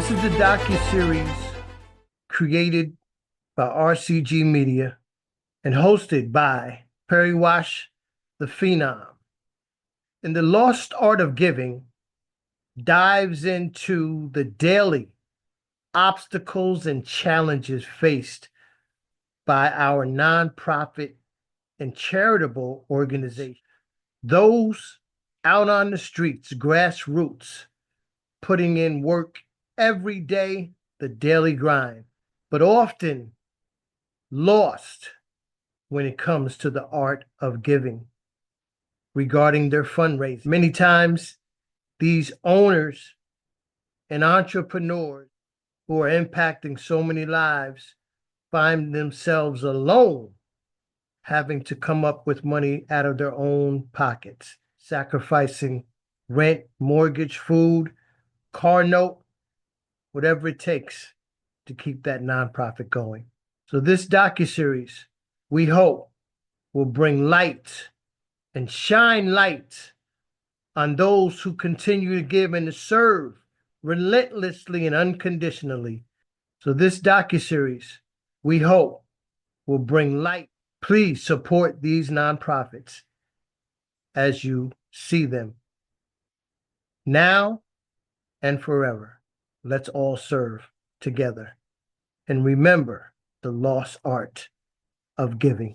This is the docuseries created by RCG Media and hosted by Perry Wash, the Phenom. And the Lost Art of Giving dives into the daily obstacles and challenges faced by our nonprofit and charitable organizations. Those out on the streets, grassroots, putting in work every day, the daily grind, but often lost when it comes to the art of giving regarding their fundraising. Many times, these owners and entrepreneurs who are impacting so many lives find themselves alone, having to come up with money out of their own pockets, sacrificing rent, mortgage, food, car note, whatever it takes to keep that nonprofit going. So this docuseries, we hope, will bring light and shine light on those who continue to give and to serve relentlessly and unconditionally. So this docuseries, we hope, will bring light. Please support these nonprofits as you see them now and forever. Let's all serve together and remember the lost art of giving.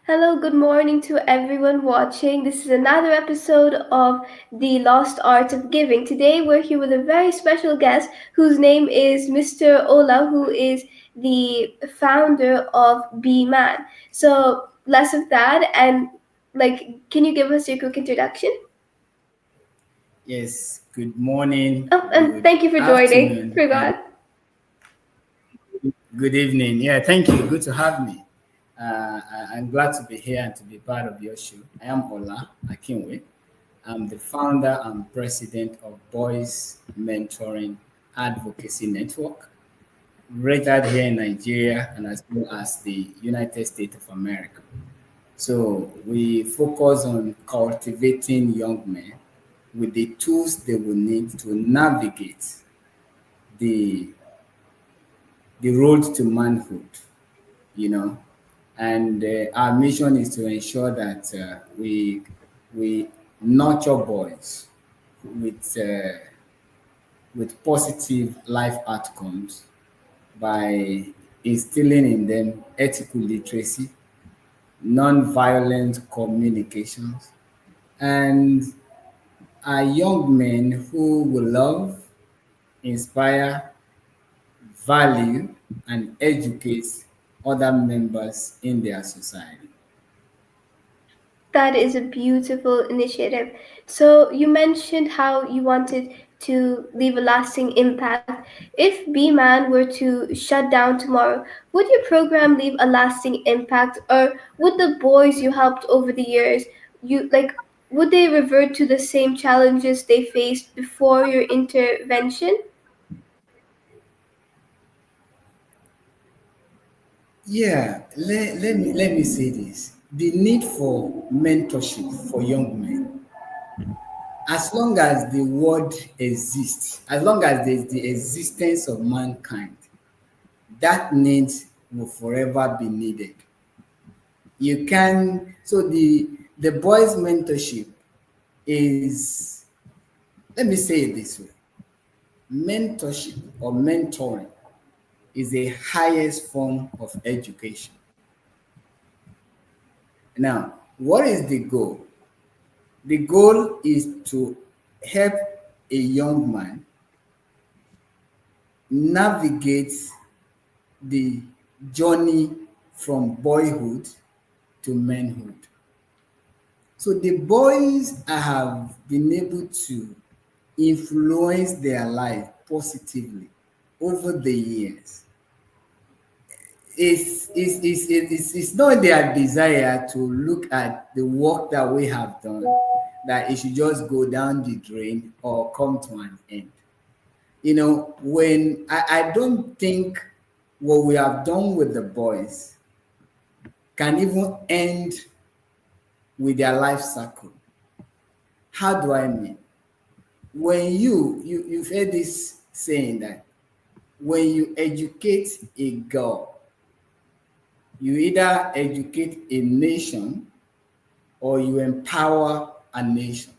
Hello, good morning to everyone watching. This is another episode of The Lost Art of Giving. Today we're here with a very special guest whose name is Mr. Ola, who is the founder of Be Man. So less of that and can you give us your quick introduction? Yes, good morning. Oh, and thank you for joining. Forgot. Good evening. Yeah, thank you. Good to have me. I'm glad to be here and to be part of your show. I am Ola Akinwe. I'm the founder and president of Boys Mentoring Advocacy Network, rated here in Nigeria and as well as the United States of America. So we focus on cultivating young men with the tools they will need to navigate the road to manhood, and our mission is to ensure that we nurture boys with positive life outcomes by instilling in them ethical literacy, non-violent communications, and are young men who will love, inspire, value, and educate other members in their society. That is a beautiful initiative. So you mentioned how you wanted to leave a lasting impact. If B-Man were to shut down tomorrow, would your program leave a lasting impact, or would the boys you helped over the years, would they revert to the same challenges they faced before your intervention? Yeah, let me say this. The need for mentorship for young men, as long as the world exists, as long as there's the existence of mankind, that need will forever be needed. You can, so the boys' mentorship is, let me say it this way, mentorship or mentoring is the highest form of education. Now, what is the goal? The goal is to help a young man navigate the journey from boyhood to manhood. So the boys I have been able to influence their life positively over the years. It's not their desire to look at the work that we have done, that it should just go down the drain or come to an end. When I don't think what we have done with the boys can even end with their life cycle. How do I mean? When you've heard this saying that when you educate a girl, you either educate a nation or you empower a nation.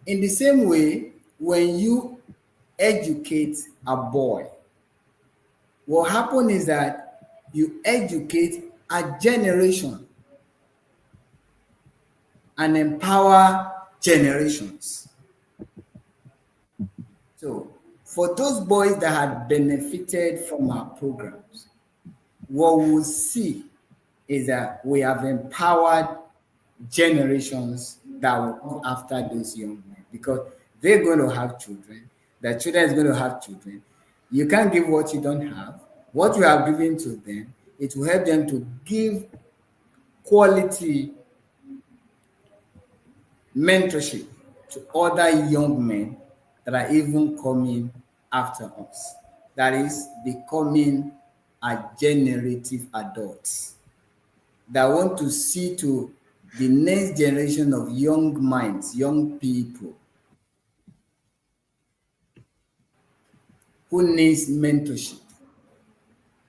In the same way, when you educate a boy, what happens is that you educate a generation and empower generations. So, for those boys that had benefited from our programs, what we'll see is that we have empowered generations that will come after those young men because they're going to have children. Their children is going to have children. You can't give what you don't have. What you have given to them, it will help them to give quality mentorship to other young men that are even coming after us. That is becoming a generative adults that want to see to the next generation of young minds, young people who needs mentorship,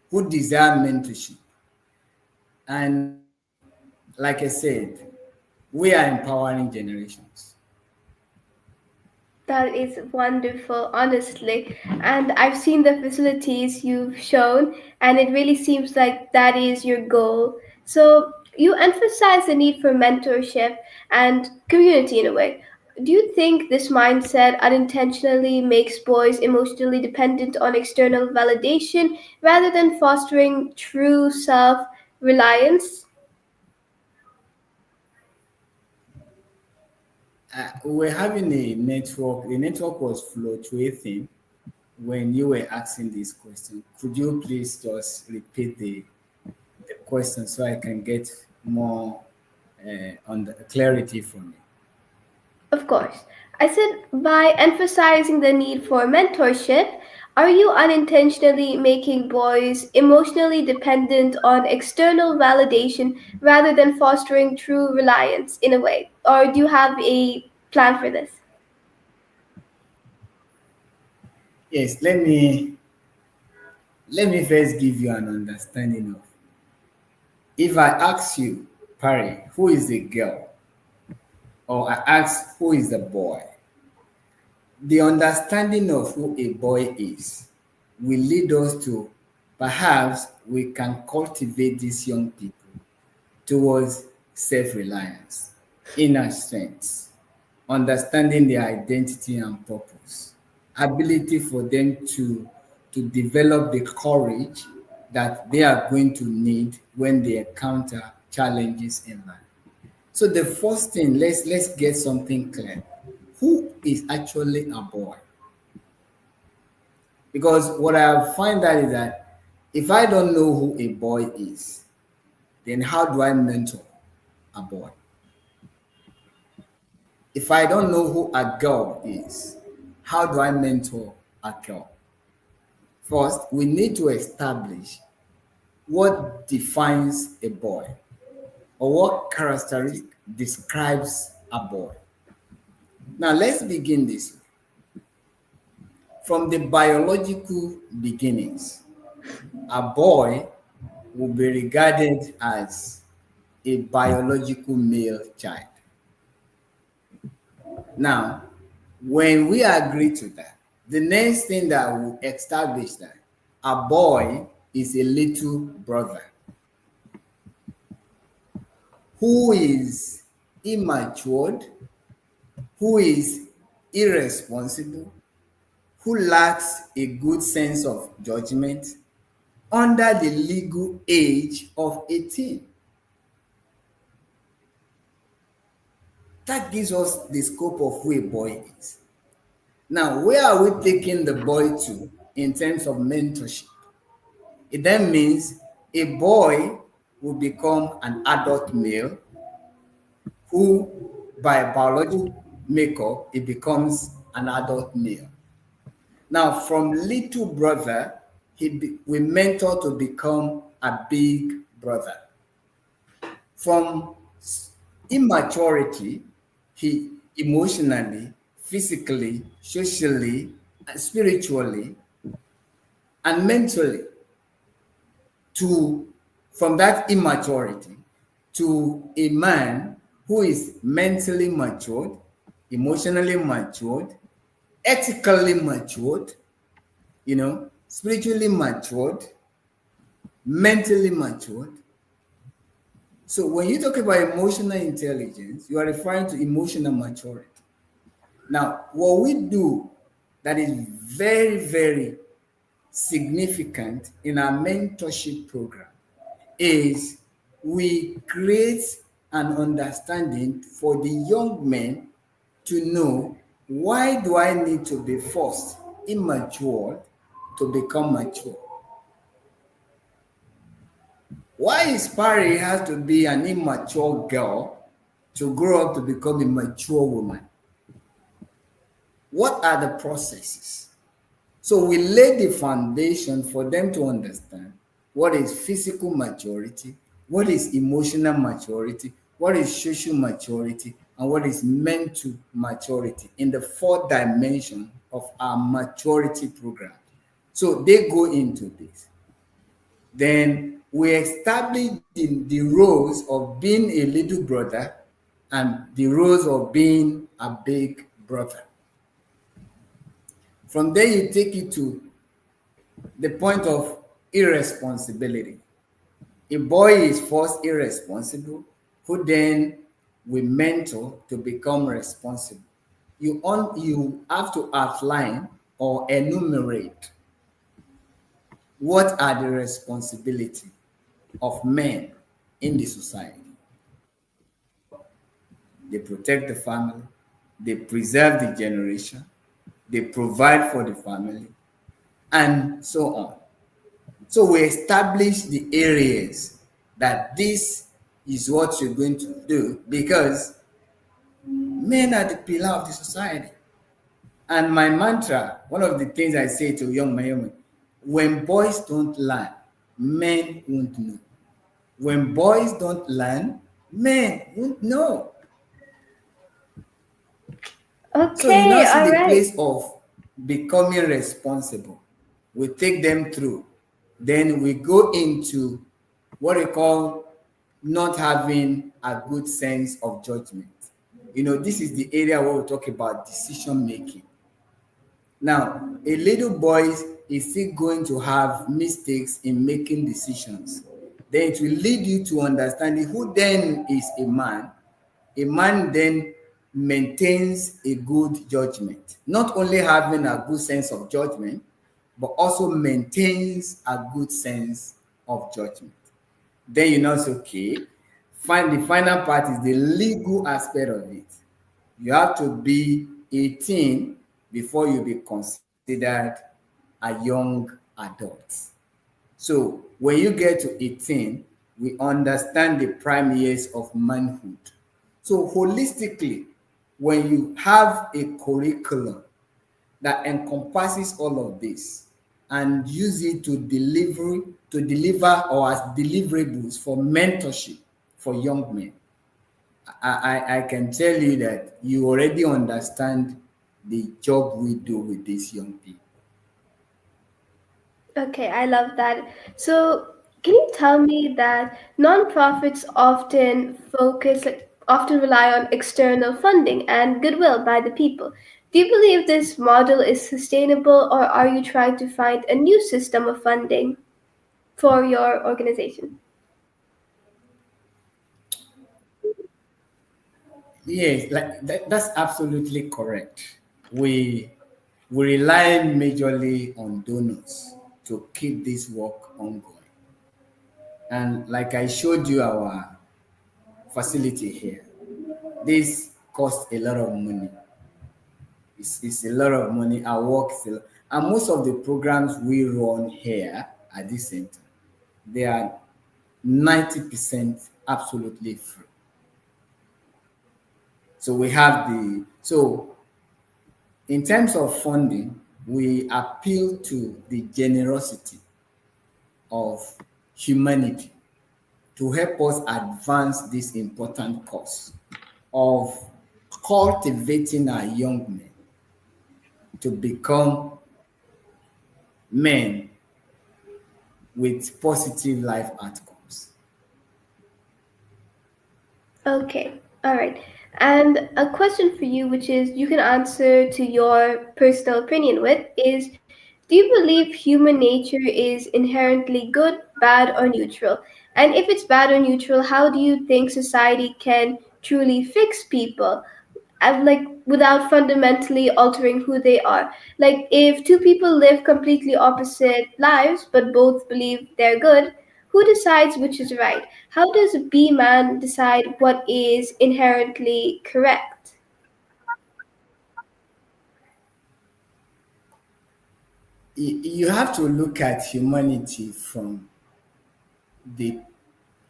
who desire mentorship. And like I said, we are empowering generations. That is wonderful, honestly. And I've seen the facilities you've shown, and it really seems like that is your goal. So, you emphasize the need for mentorship and community in a way. Do you think this mindset unintentionally makes boys emotionally dependent on external validation rather than fostering true self reliance? We're having a network. The network was fluctuating when you were asking this question. Could you please just repeat the question so I can get more on the clarity from it? Of course. I said by emphasizing the need for mentorship, are you unintentionally making boys emotionally dependent on external validation rather than fostering true reliance in a way? Or do you have a plan for this? Yes, let me first give you an understanding of if I ask you, Parry, who is the girl, or I ask who is the boy, the understanding of who a boy is will lead us to perhaps we can cultivate these young people towards self-reliance, inner strength, understanding their identity and purpose, ability for them to develop the courage that they are going to need when they encounter challenges in life. So the first thing, let's get something clear. Who is actually a boy? Because what I find out is that if I don't know who a boy is, then how do I mentor a boy? If I don't know who a girl is, how do I mentor a girl? First, we need to establish what defines a boy or what characteristic describes a boy. Now, let's begin this way. From the biological beginnings, a boy will be regarded as a biological male child. Now, when we agree to that, the next thing that will establish that a boy is a little brother who is immature, who is irresponsible, who lacks a good sense of judgment under the legal age of 18. That gives us the scope of who a boy is. Now, where are we taking the boy to in terms of mentorship? It then means a boy will become an adult male who, by biological makeup, it becomes an adult male. Now, from little brother, we mentor to become a big brother. From immaturity, he emotionally, physically, socially, spiritually, and mentally, to from that immaturity to a man who is mentally matured, emotionally matured, ethically matured, spiritually matured, mentally matured. So when you talk about emotional intelligence, you are referring to emotional maturity. Now, what we do that is very, very significant in our mentorship program is we create an understanding for the young men to know, why do I need to be forced, immature, to become mature? Why is Parry has to be an immature girl to grow up to become a mature woman? What are the processes? So we lay the foundation for them to understand what is physical maturity, what is emotional maturity, what is social maturity, and what is mental maturity in the four dimensions of our maturity program. So they go into this. Then we establish the roles of being a little brother and the roles of being a big brother. From there, you take it to the point of irresponsibility. A boy is first irresponsible, who then we mentor to become responsible. You have to outline or enumerate what are the responsibility of men in the society. They work, they protect the family, they preserve the generation, they provide for the family, and so on. So we establish the areas that this is what you're going to do, because men are the pillar of the society. And my mantra, one of the things I say to young men, when boys don't learn, men won't know. When boys don't learn, men won't know. So you now Okay, see all the right. place of becoming responsible. We take them through. Then we go into what we call not having a good sense of judgment. This is the area where we talk about decision making. Now, a little boy is still going to have mistakes in making decisions. Then it will lead you to understanding who then is a man. A man then maintains a good judgment, not only having a good sense of judgment, but also maintains a good sense of judgment. Then you know it's okay. Find the final part is the legal aspect of it. You have to be 18 before you be considered a young adult. So when you get to 18, we understand the prime years of manhood. So holistically, when you have a curriculum that encompasses all of this and use it to deliver or as deliverables for mentorship for young men, I can tell you that you already understand the job we do with these young people. Okay, I love that. So, can you tell me that nonprofits often rely on external funding and goodwill by the people? Do you believe this model is sustainable, or are you trying to find a new system of funding for your organization? Yes, like that's absolutely correct. We we rely majorly on donors to keep this work ongoing. And like I showed you our facility here, this costs a lot of money. It's a lot of money. Our work is a lot. And most of the programs we run here at this center, they are 90% absolutely free. So we have so in terms of funding, we appeal to the generosity of humanity to help us advance this important cause of cultivating our young men to become men with positive life outcomes. Okay, all right. And a question for you, which is you can answer to your personal opinion with, is do you believe human nature is inherently good, bad, or neutral? And if it's bad or neutral, how do you think society can truly fix people? Like without fundamentally altering who they are. Like if two people live completely opposite lives but both believe they're good, who decides which is right? How does a B man decide what is inherently correct? You have to look at humanity from the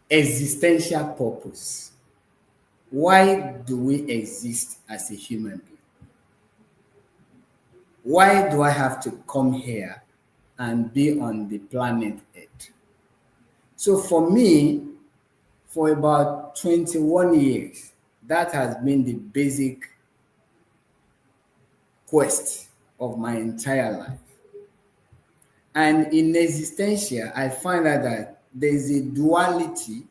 existential purpose. Why do we exist as a human being? Why do I have to come here and be on the planet Earth? So for me, for about 21 years, that has been the basic quest of my entire life. And in existential, I find out that there's a duality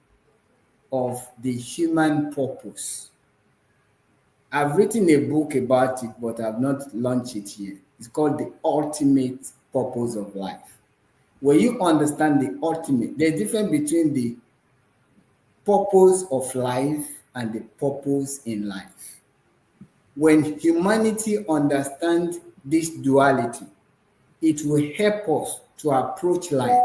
of the human purpose. I've written a book about it, but I've not launched it yet. It's called The Ultimate Purpose of Life. When you understand the ultimate, there's a difference between the purpose of life and the purpose in life. When humanity understands this duality, it will help us to approach life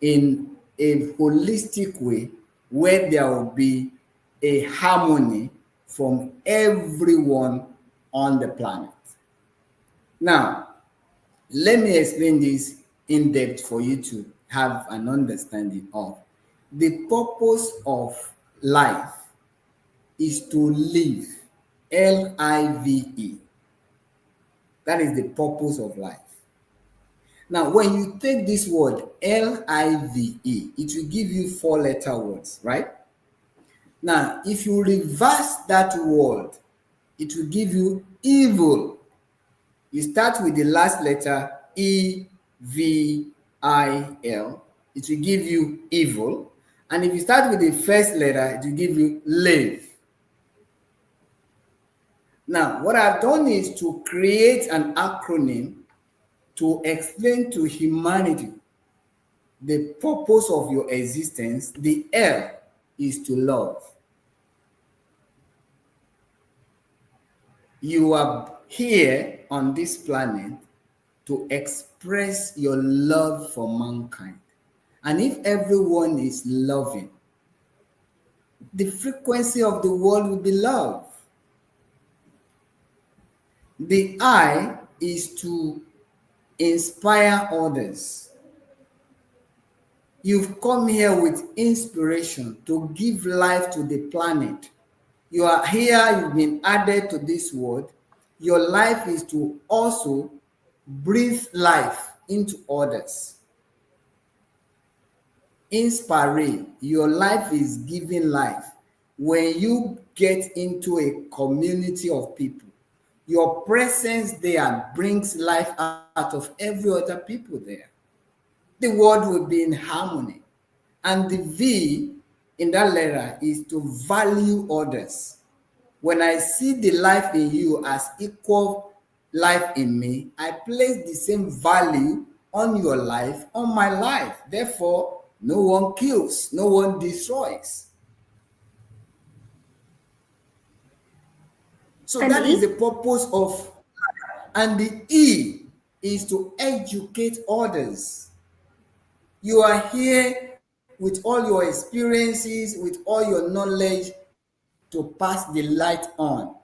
in a holistic way where there will be a harmony from everyone on the planet. Now, let me explain this in depth for you to have an understanding of. The purpose of life is to live. Live. That is the purpose of life. Now, when you take this word live, it will give you four-letter words, right? Now, if you reverse that word, it will give you evil. You start with the last letter Evil. It will give you evil. And if you start with the first letter, it will give you live. Now, what I've done is to create an acronym to explain to humanity the purpose of your existence. The L is to love. You are here on this planet to express your love for mankind. And if everyone is loving, the frequency of the world will be love. The I is to inspire others. You've come here with inspiration to give life to the planet. You are here, you've been added to this world. Your life is to also breathe life into others. Inspire, your life is giving life. When you get into a community of people, your presence there brings life out of every other people there. The world will be in harmony. And the V in that letter is to value others. When I see the life in you as equal life in me, I place the same value on your life, on my life. Therefore, no one kills, no one destroys. So And that is the E? purpose of, and the E is to educate others. You are here with all your experiences, with all your knowledge to pass the light on.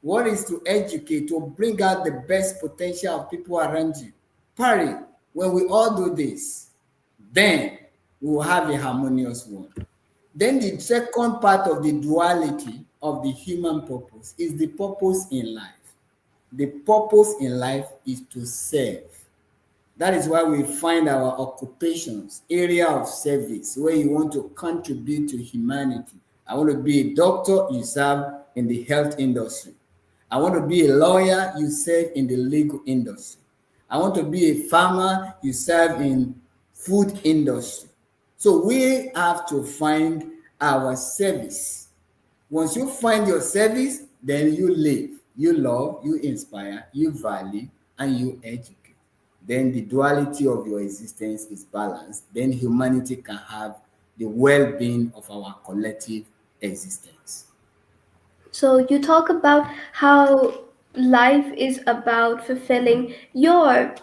What is to educate, to bring out the best potential of people around you. Parry, when we all do this, then we will have a harmonious world. Then the second part of the duality of the human purpose is the purpose in life. The purpose in life is to serve. That is why we find our occupations, area of service, where you want to contribute to humanity. I want to be a doctor, you serve in the health industry. I want to be a lawyer, you serve in the legal industry. I want to be a farmer, you serve in food industry. So we have to find our service. Once you find your service, then you live, you love, you inspire, you value, and you educate. Then the duality of your existence is balanced. Then humanity can have the well being of our collective existence. So you talk about how life is about fulfilling your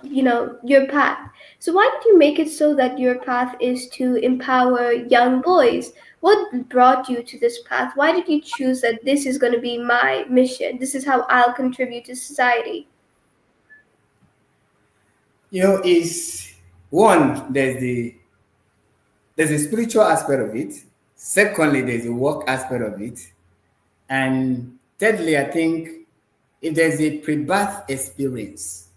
path. So why did you make it so that your path is to empower young boys? What brought you to this path? Why did you choose that this is going to be my mission? This is how I'll contribute to society. Is one, there's a spiritual aspect of it. Secondly, there's a work aspect of it. And thirdly, I think if there's a pre-birth experience,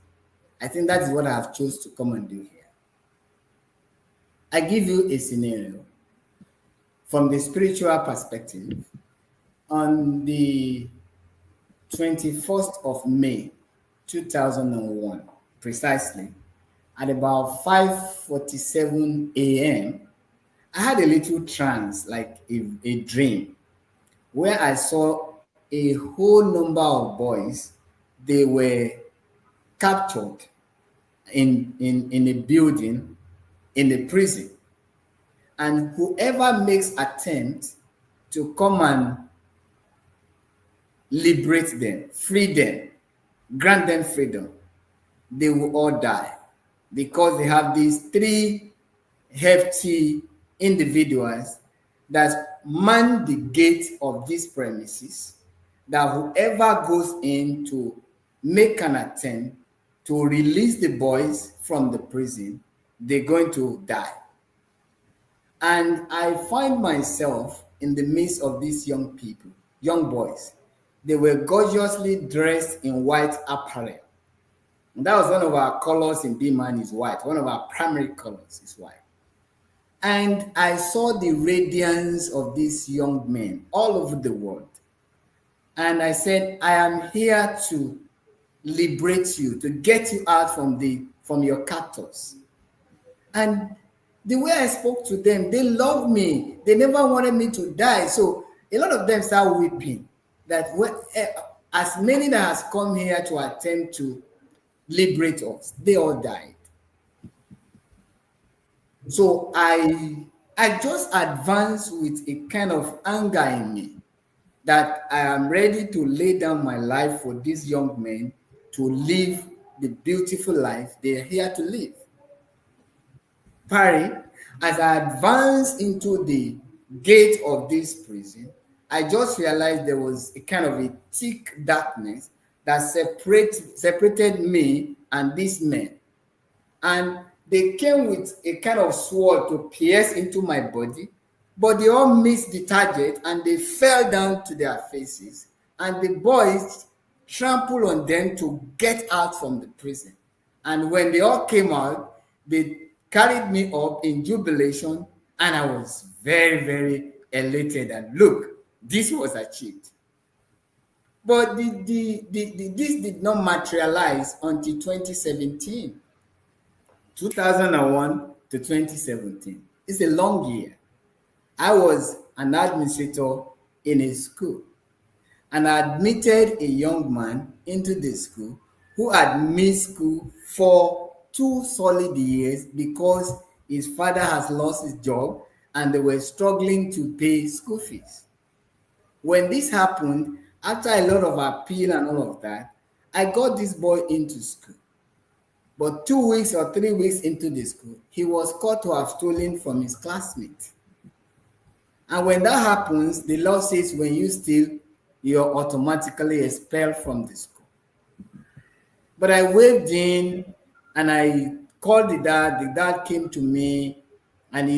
I think that is what I have chose to come and do here. I give you a scenario from the spiritual perspective. On the 21st of May 2001, precisely, at about 5:47 a.m., I had a little trance, like a dream, where I saw a whole number of boys. They were captured in a building in a prison. And whoever makes attempt to come and liberate them, free them, grant them freedom, they will all die because they have these three hefty individuals that man the gate of these premises, that whoever goes in to make an attempt to release the boys from the prison, they're going to die. And I find myself in the midst of these young people, young boys. They were gorgeously dressed in white apparel. And that was one of our colors in B-Man is white. One of our primary colors is white. And I saw the radiance of these young men all over the world. And I said, I am here to liberate you, to get you out from your captors. And the way I spoke to them, they loved me. They never wanted me to die. So a lot of them start weeping that as many that has come here to attempt to liberate us, they all died. So I just advanced with a kind of anger in me that I am ready to lay down my life for these young men to live the beautiful life they are here to live. Parry, as I advanced into the gate of this prison, I just realized there was a kind of a thick darkness that separated me and these men. And they came with a kind of sword to pierce into my body, but they all missed the target and they fell down to their faces. And the boys trampled on them to get out from the prison. And when they all came out, they carried me up in jubilation, and I was very, very elated. And look, this was achieved. But this did not materialize until 2017. 2001 to 2017. It's a long year. I was an administrator in a school, and I admitted a young man into the school who had missed school for 2 solid years because his father has lost his job and they were struggling to pay school fees. When this happened, after a lot of appeal and all of that, I got this boy into school. But 2 weeks or 3 weeks into the school, he was caught to have stolen from his classmate. And when that happens, the law says when you steal, you're automatically expelled from the school. But I waved in and I called the dad. The dad came to me and,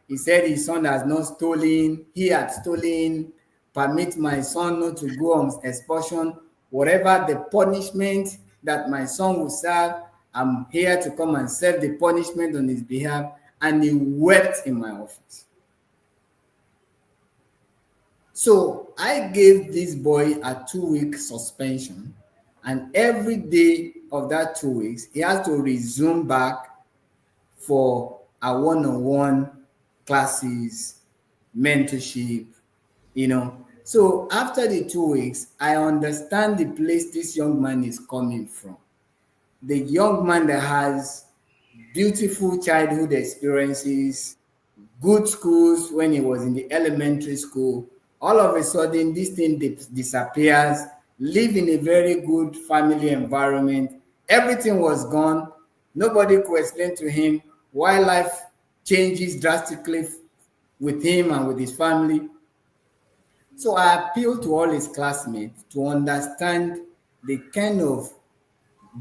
he said his son has not stolen. He had stolen. Permit my son not to go on expulsion. Whatever the punishment that my son will serve, I'm here to come and serve the punishment on his behalf. And he wept in my office. So I gave this boy a 2-week suspension, and every day of that 2 weeks, he has to resume back for a one-on-one classes, mentorship, you know. So after the 2 weeks, I understand the place this young man is coming from. The young man that has beautiful childhood experiences, good schools when he was in the elementary school. All of a sudden, this thing disappears, live in a very good family environment. Everything was gone. Nobody could explain to him why life changes drastically with him and with his family. So I appeal to all his classmates to understand the kind of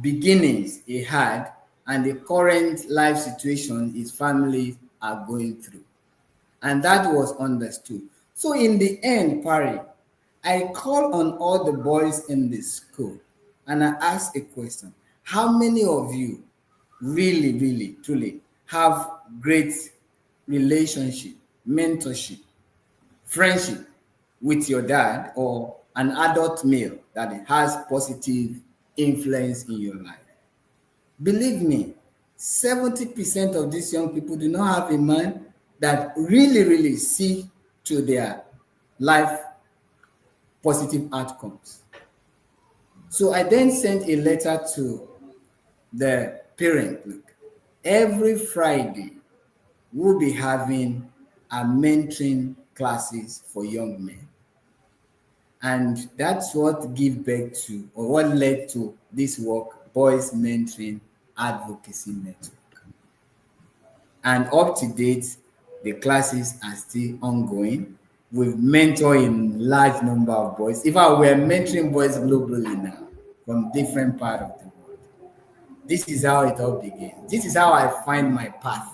beginnings he had and the current life situation his family are going through. And that was understood. So in the end, Parry, I call on all the boys in the school and I ask a question. How many of you really, really, truly have great relationship, mentorship, friendship with your dad or an adult male that has positive influence in your life? Believe me, 70% of these young people do not have a man that really, really see to their life positive outcomes. So I then sent a letter to the parent. Look, every Friday we'll be having a mentoring classes for young men. And that's what give birth to, or what led to this work, Boys Mentoring Advocacy Network. And up to date, the classes are still ongoing. We've mentored a large number of boys. In fact, we're mentoring boys globally now from different parts of the world. This is how it all began. This is how I find my path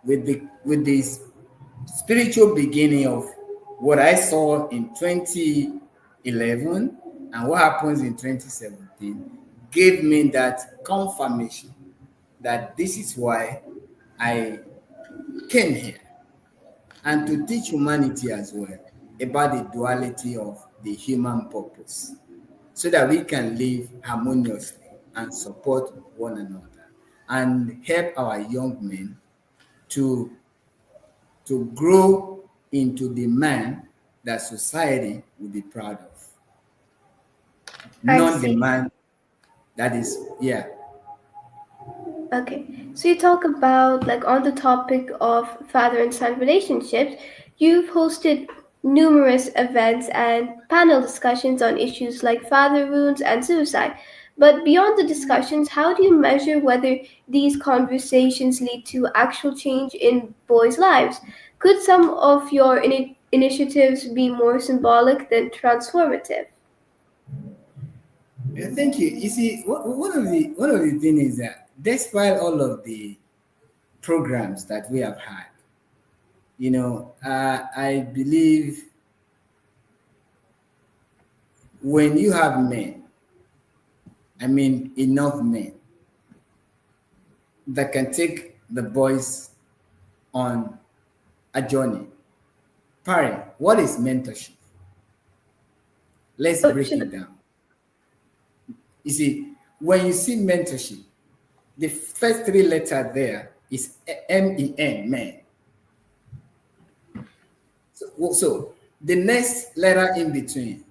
with this spiritual beginning of what I saw in 2011 and what happens in 2017 gave me that confirmation that this is why I came here, and to teach humanity as well about the duality of the human purpose so that we can live harmoniously and support one another and help our young men to grow into the man that society will be proud of, I not the see. man that is, yeah. Okay, so you talk about, like, on the topic of father and son relationships, you've hosted numerous events and panel discussions on issues like father wounds and suicide. But beyond the discussions, how do you measure whether these conversations lead to actual change in boys' lives? Could some of your initiatives be more symbolic than transformative? Thank you. You see, one of the things is that despite all of the programs that we have had, I believe when you have men, I mean enough men that can take the boys on a journey. Parry, what is mentorship? Let's Oh, break it should, down. You see, when you see mentorship, the first three letters there is MEN, man. So the next letter in between,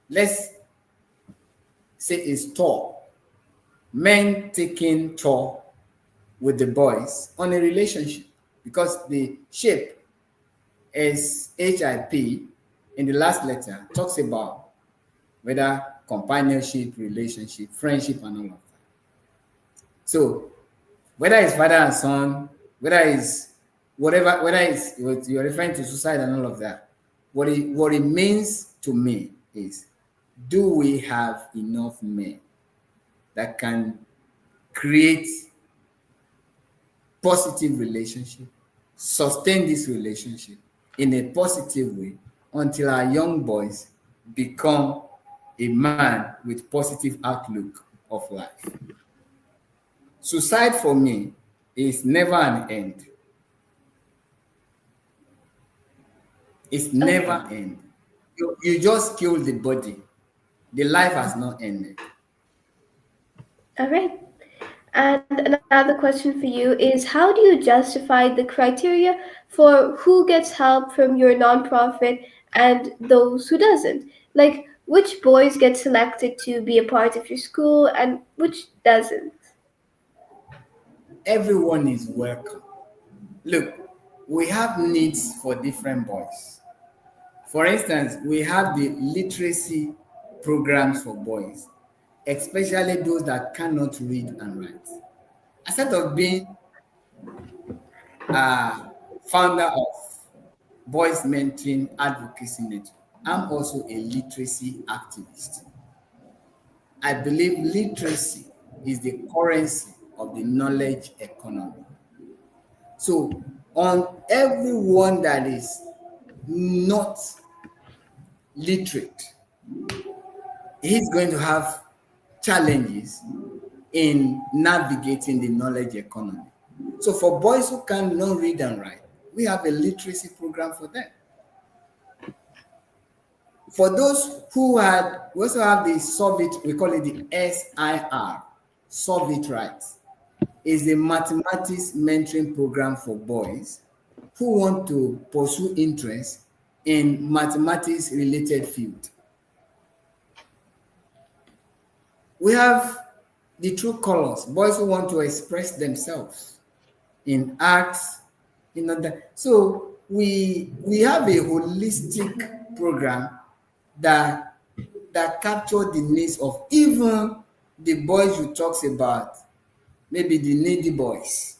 let's say is tall. Men taking tall with the boys on a relationship because the shape is HIP in the last letter talks about whether companionship, relationship, friendship, and all of that. So whether it's father and son, whether it's whatever, whether it's what you're referring to suicide and all of that, what it means to me is, do we have enough men that can create positive relationship, sustain this relationship in a positive way until our young boys become a man with positive outlook of life? Suicide for me is never an end. It's never Okay. end. You just kill the body. The life has not ended. All right. And another question for you is how do you justify the criteria for who gets help from your nonprofit and those who doesn't? Like which boys get selected to be a part of your school and which doesn't? Everyone is welcome. Look, we have needs for different boys. For instance, we have the literacy programs for boys, especially those that cannot read and write. Instead of being a founder of Boys Mentoring Advocacy Network, I'm also a literacy activist. I believe literacy is the currency of the knowledge economy. So, on everyone that is not literate, he's going to have challenges in navigating the knowledge economy. So, for boys who cannot read and write, we have a literacy program for them. For those who had, we also have the Solve It, we call it the SIR, Solve It Right, is a mathematics mentoring program for boys who want to pursue interest in mathematics related field. We have the true colors, boys who want to express themselves in arts, in other. So we have a holistic program that capture the needs of even the boys you talks about, maybe the needy boys.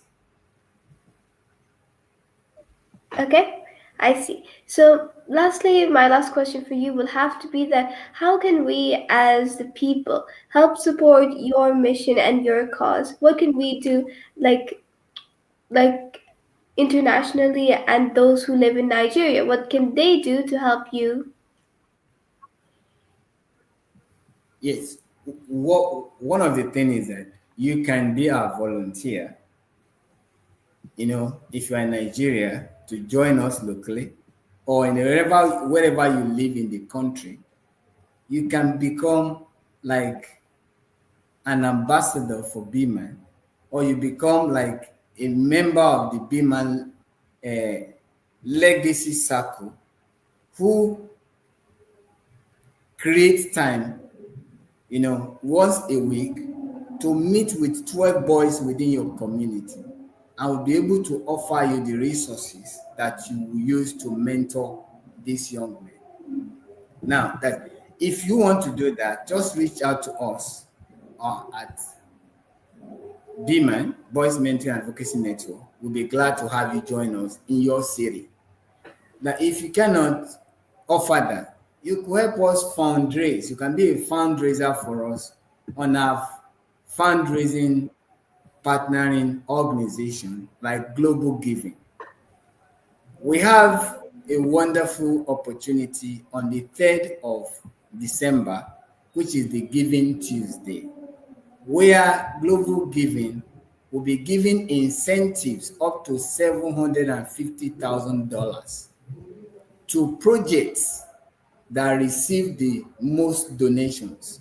Okay, I see. So, lastly, my last question for you will have to be that how can we, as the people, help support your mission and your cause? What can we do, like internationally, and those who live in Nigeria? What can they do to help you? Yes. What one of the things is that you can be a volunteer, if you are in Nigeria, to join us locally, or in wherever you live in the country, you can become like an ambassador for BMAN, or you become like a member of the BMAN legacy circle who creates time, once a week to meet with 12 boys within your community and will be able to offer you the resources that you will use to mentor these young men. Now, that if you want to do that, just reach out to us at BMAN, Boys Mentoring Advocacy Network. We'll be glad to have you join us in your city. Now, if you cannot offer that, you could help us fundraise. You can be a fundraiser for us on our fundraising partnering organization like Global Giving. We have a wonderful opportunity on the 3rd of December, which is the Giving Tuesday, where Global Giving will be giving incentives up to $750,000 to projects that receive the most donations.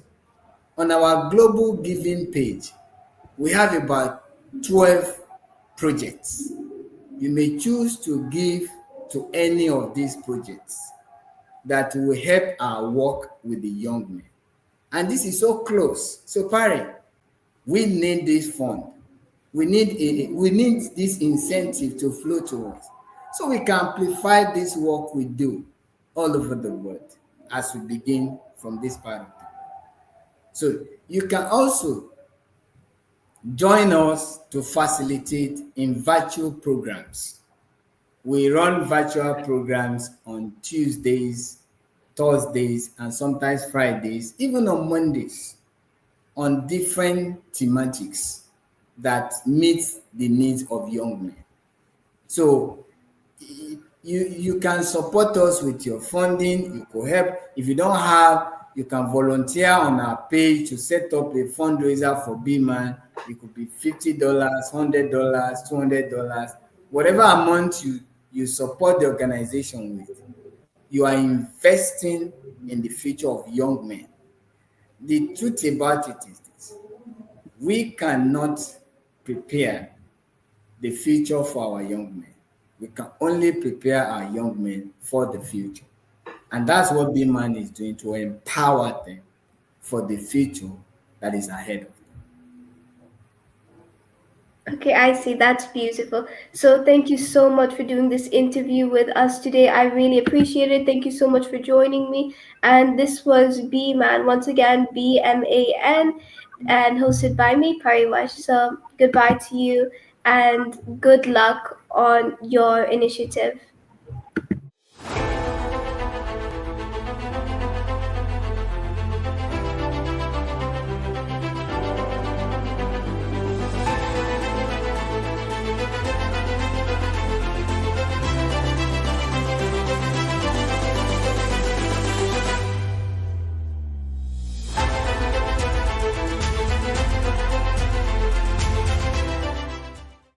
On our Global Giving page, we have about 12 projects. You may choose to give to any of these projects that will help our work with the young men. And this is so close. So, parent, we need this fund. We need this incentive to flow to us so we can amplify this work we do all over the world as we begin from this part of the world. So you can also join us to facilitate in virtual programs. We run virtual programs on Tuesdays, Thursdays, and sometimes Fridays, even on Mondays, on different thematics that meets the needs of young men. So you can support us with your funding. You could help if you don't have You can volunteer on our page to set up a fundraiser for B-Man. It could be $50, $100, $200, whatever amount you support the organization with. You are investing in the future of young men. The truth about it is this: we cannot prepare the future for our young men. We can only prepare our young men for the future. And that's what B-Man is doing, to empower them for the future that is ahead of them. Okay, I see. That's beautiful. So, thank you so much for doing this interview with us today. I really appreciate it. Thank you so much for joining me. And this was B Man, once again, BMAN, and hosted by me, Pariwash. So, goodbye to you and good luck on your initiative.